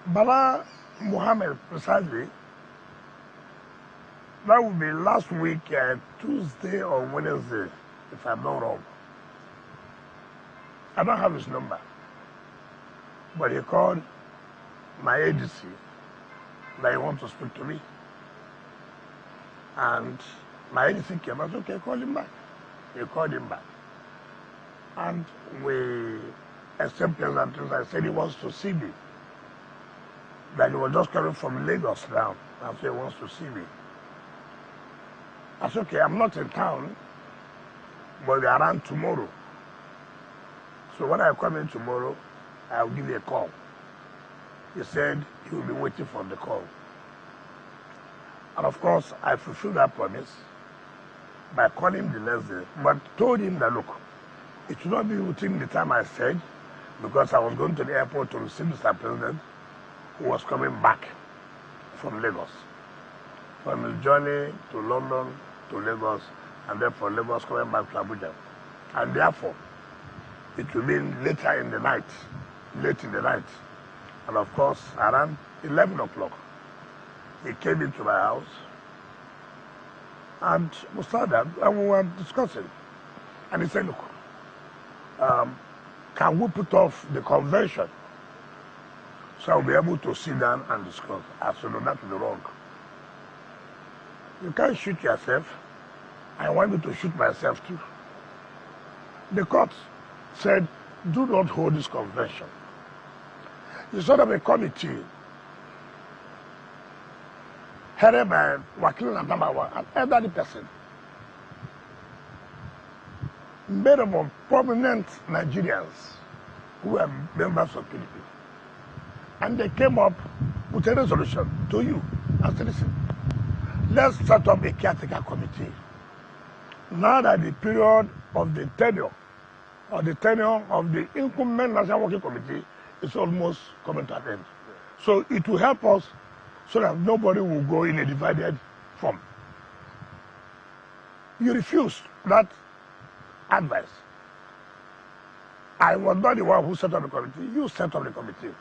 Bala, Mohammed, precisely, that would be last week, Tuesday or Wednesday, if I'm not wrong. I don't have his number, but he called my agency that he wants to speak to me. And my agency came and said, okay, call him back. He called him back. And we exchanged pleasantries. I said he wants to see me. That he was just coming from Lagos now, and so he wants to see me. I said, okay, I'm not in town, but we're around tomorrow. So when I come in tomorrow, I'll give you a call. He said he will be waiting for the call. And of course, I fulfilled that promise by calling him the next day, but told him that, look, it should not be within the time I said, because I was going to the airport to receive Mr. President, who was coming back from Lagos. From his journey to London, to Lagos, and then from Lagos coming back to Abuja. And therefore, it will be later in the night, late in the night. And of course, around 11 o'clock, he came into my house, and we started, and we were discussing. And he said, look, can we put off the convention so I'll be able to sit down and discuss? I said, no, that will be wrong. You can't shoot yourself. I want you to shoot myself too. The court said, do not hold this convention. It's sort of a committee headed by Wakil Nandamawa, an elderly person, made up of prominent Nigerians who were members of PDP. And they came up with a resolution to you and said, listen, let's set up a caretaker committee. Now that the period of the tenure of the incumbent National Working Committee is almost coming to an end. So it will help us so that nobody will go in a divided form. You refused that advice. I was not the one who set up the committee. You set up the committee.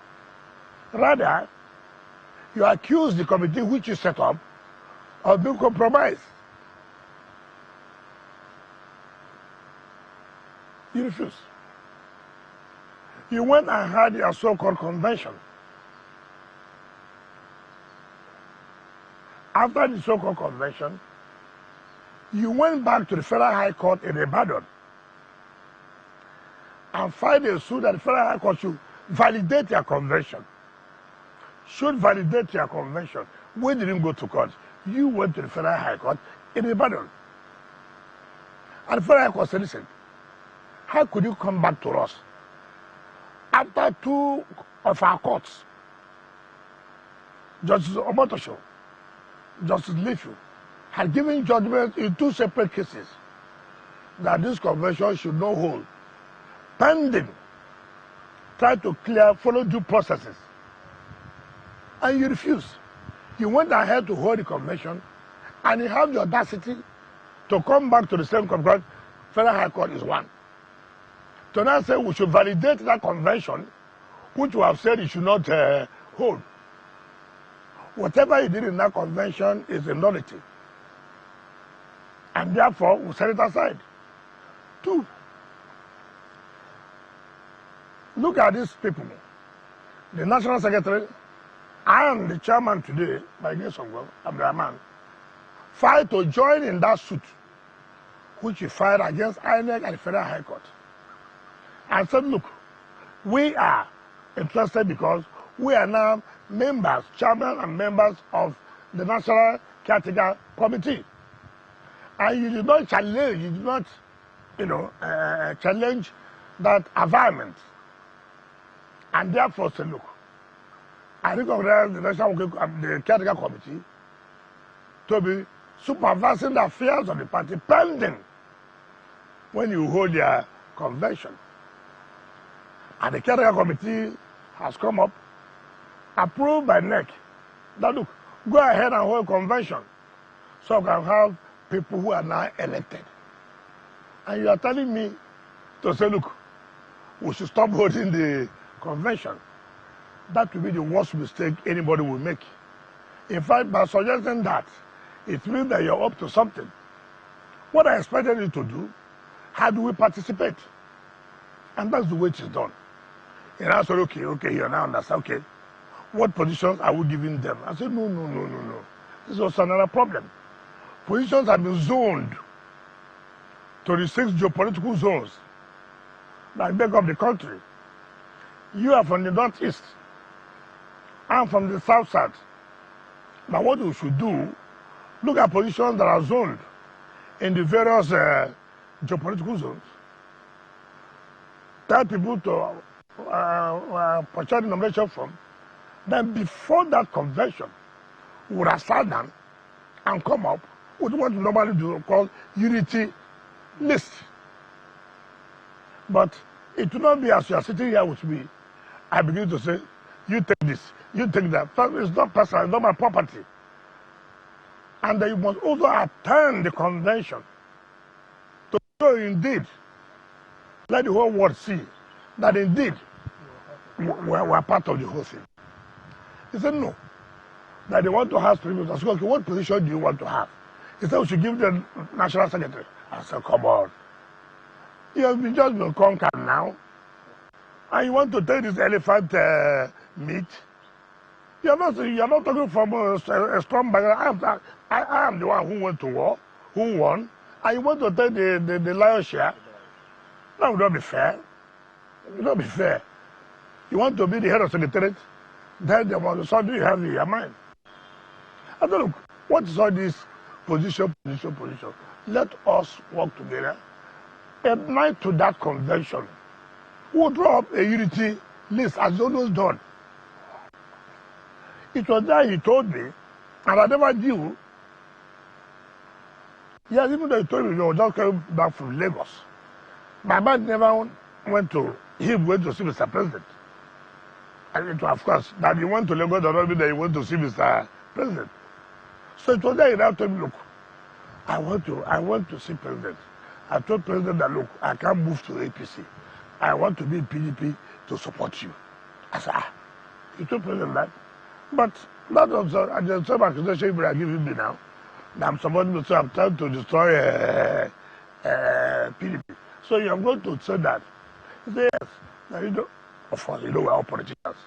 Rather, you accused the committee which you set up of being compromised. You refused. You went and had your so-called convention. After the so-called convention, you went back to the Federal High Court in Ibadan and filed a suit that the Federal High Court should validate your convention. Should validate your convention. We didn't go to court. You went to the Federal High Court in Ibadan. And the Federal High Court said, listen, how could you come back to us after two of our courts, Justice Omotosho, Justice Lefu, had given judgment in two separate cases that this convention should not hold, pending, try to follow due processes. And you refused. You went ahead to hold the convention, and you have the audacity to come back to the same convention. Federal High Court is one. To now say we should validate that convention, which we have said it should not hold. Whatever you did in that convention is a nullity. And therefore, we set it aside. Two, look at these people. The National Secretary and the chairman today, by grace of God, Abdurrahman, filed to join in that suit, which he filed against INEC and the Federal High Court. And said, look, we are interested because we are now members, chairman and members of the National Caretaker Committee. And you did not challenge, challenge that environment. And therefore said, look, I recognize the National the Caretaker Committee to be supervising the affairs of the party pending when you hold your convention. And the Caretaker Committee has come up, approved by NEC, that look, go ahead and hold a convention so we can have people who are now elected. And you are telling me to say, look, we should stop holding the convention. that will be the worst mistake anybody will make. In fact, by suggesting that, it means that you're up to something. What I expected you to do, how do we participate? And that's the way it is done. And I said, okay, you now understand, okay, what positions are we giving them? I said, no. This was another problem. Positions have been zoned to the 6 geopolitical zones that make up the country. You are from the northeast. I'm from the south. Now what we should do, look at positions that are zoned in the various geopolitical zones. Tell people to purchase the nomination form. Then before that convention, we would have sat down and come up with what we normally do called unity list. But it will not be as you are sitting here with me, I begin to say, you take this, you take that. It's not personal, it's not my property. And then you must also attend the convention to show indeed, let the whole world see that indeed we're part of the whole thing. He said no, that they want to ask people, I said, okay, what position do you want to have? He said we should give the national secretary. I said, come on. You have just been conquered now. And you want to take this elephant meat? You're not talking from a strong background. I am the one who went to war, who won. And you want to take the lion's share? That would not be fair. It would not be fair. You want to be the head of secretariat? Then there was something you have in your mind. I said, look, what is all this position? Let us work together. At night to that convention, we'll draw up a unity list as always done. It was there he told me, and I never knew. Yes, even though he told me he was just coming back from Lagos. My mind never went to him went to see Mr. President. And it was, of course, that he went to Lagos does not mean that he went to see Mr. President. So it was there he now told me, look, I want to see President. I told President that, look, I can't move to APC. I want to be in PDP to support you. I said, he told President that. But that was the same accusation you are giving me now. That I'm supporting to say I'm trying to destroy PDP. So you're going to say that. He said, yes. Now, you know, of course, you know we're all politicians.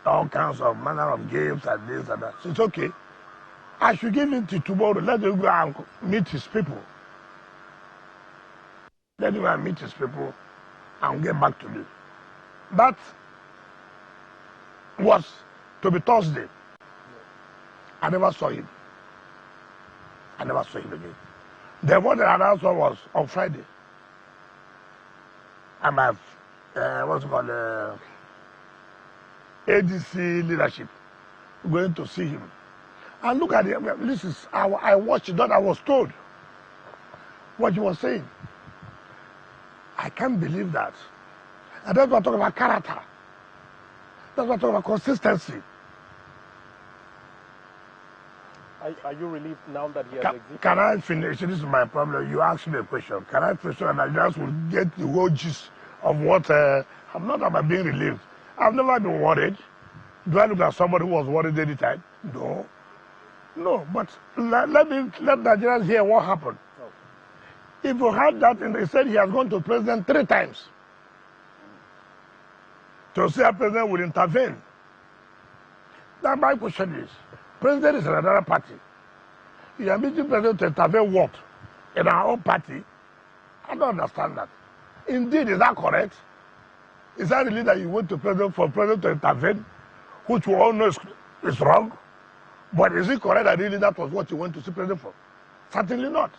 All kinds of manner of games and this and that. So it's okay. I should give him till tomorrow. Let him go and meet his people. Let him go and meet his people and get back to me. That was to be Thursday. I never saw him. I never saw him again. The one that announced was on Friday. And my what's it called, ADC leadership, going to see him. And look at it, this is, I watched it, I was told what he was saying. I can't believe that. And that's what I'm talking about character. That's what I'm talking about consistency. Are you relieved now that he has exited? Can I finish? This is my problem. You asked me a question. Can I finish and I just will get the whole gist of what I'm not about being relieved. I've never been worried. Do I look like somebody who was worried any time? No. No, but let Nigerians hear what happened. Okay. If you had that, and they said he has gone to president 3 times to say a president will intervene. Now my question is, president is another party. You are meeting president to intervene what? In our own party? I don't understand that. Indeed, is that correct? Is that really that you went to president for president to intervene, which we all know is wrong? But is it correct that really that was what you went to see president for? Certainly not.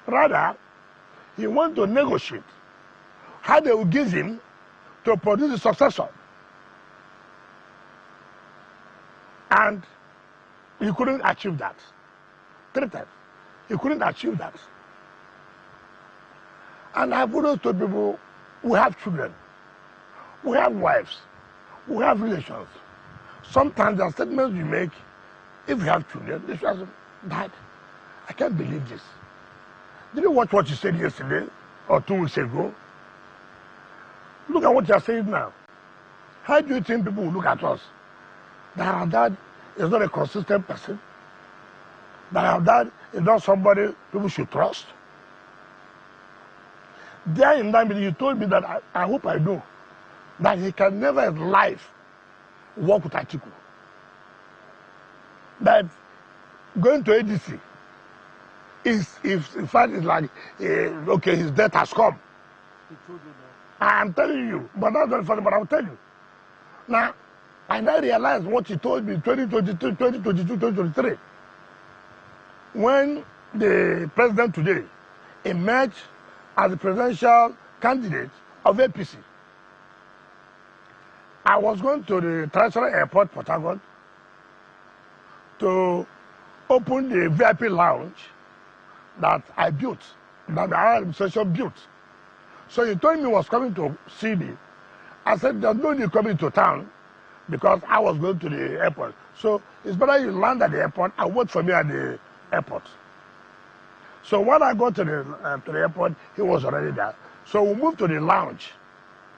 Rather, he went to negotiate how they would give him to produce a successor. And he couldn't achieve that. 3 times. He couldn't achieve that. And I've always told people, we have children, we have wives, we have relations. Sometimes the statements we make, if we have children, they should ask, Dad, I can't believe this. Did you watch what you said yesterday or 2 weeks ago? Look at what you're saying now. How do you think people will look at us? That our dad is not a consistent person? That our dad is not somebody people should trust? There in that meeting, you told me that I hope I know that he can never in life work with Atiku. That going to ADC is, if in fact, it's like, okay, his death has come. He told you that. I'm telling you, but that's not funny, but I'll tell you. Now, I now realize what he told me in 2022, 2023, when the president today emerged as the presidential candidate of APC. I was going to the International Airport, Port Harcourt, to open the VIP lounge that I built, that our administration built. So he told me he was coming to see me. I said, there's no need coming to town because I was going to the airport. So it's better you land at the airport and wait for me at the airport. So when I got to the airport, he was already there. So we moved to the lounge,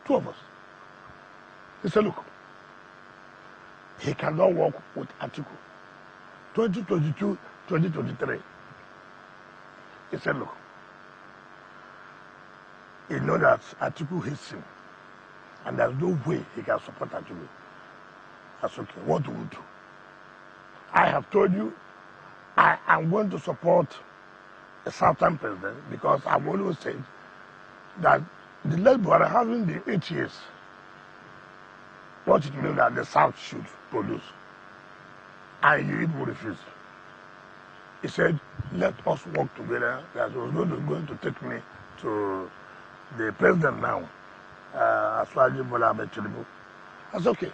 two of us. He said, look, he cannot work with Atiku. 2022, 2023. He said, look, he knows that Atiku hates him. And there's no way he can support Atiku. That's okay. What do we do? I have told you I am going to support a Southern president because I've always said that the labor are having the 8 years. What it means that the South should produce. And you will refuse. He said, let us work together. That was going to take me to the president now, Bala, Tinubu. That's okay.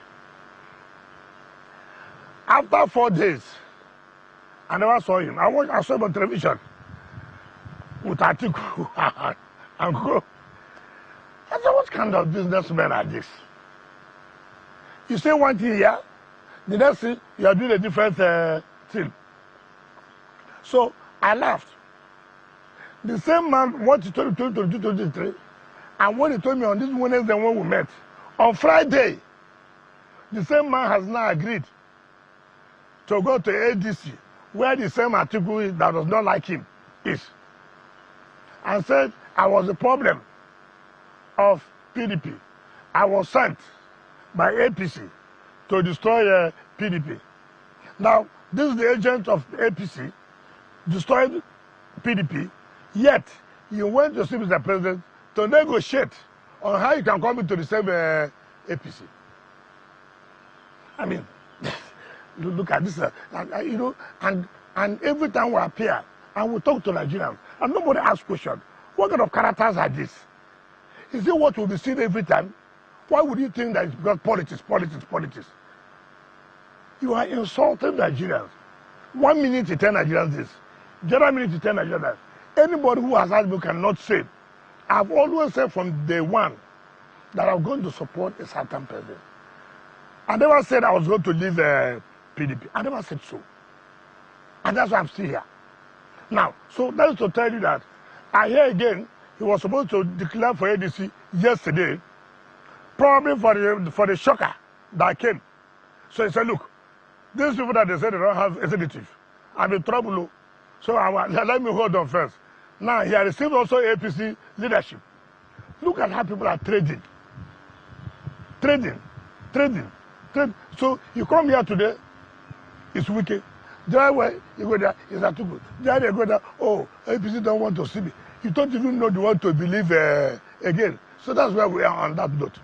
After 4 days, I never saw him. I saw him on television with Atiku and go. I said, what kind of businessmen are this? You say one thing here, the next thing, you are doing a different thing. So I laughed. The same man, what he told me 2023, and what he told me on this Wednesday when we met, on Friday, the same man has now agreed to go to ADC, where the same article that does not like him is, and said, I was the problem of PDP. I was sent by APC to destroy PDP. Now, this is the agent of APC, destroyed PDP, yet you went to see Mr. President to negotiate on how you can come into the same APC. I mean, look at this, you know, and every time we appear and we talk to Nigerians, and nobody asks questions, what kind of characters are these? Is it what will be seen every time? Why would you think that it's because politics? You are insulting Nigerians. 1 minute to 10 Nigerians this. The other minute to 10 Nigerians that. Anybody who has asked me cannot say. I've always said from day one that I'm going to support a certain president. I never said I was going to leave PDP. I never said so. And that's why I'm still here. Now, so that is to tell you that I hear again, he was supposed to declare for ADC yesterday, probably for the shocker that came. So he said, look, these people that they said they don't have executive, I'm in trouble. So let me hold on first. Now, he has received also APC leadership. Look at how people are trading. Trading. So you come here today, it's Wike. There way you go there, it's Atiku. There they go there, oh, APC don't want to see me. You don't even know they want to believe again. So that's where we are on that note.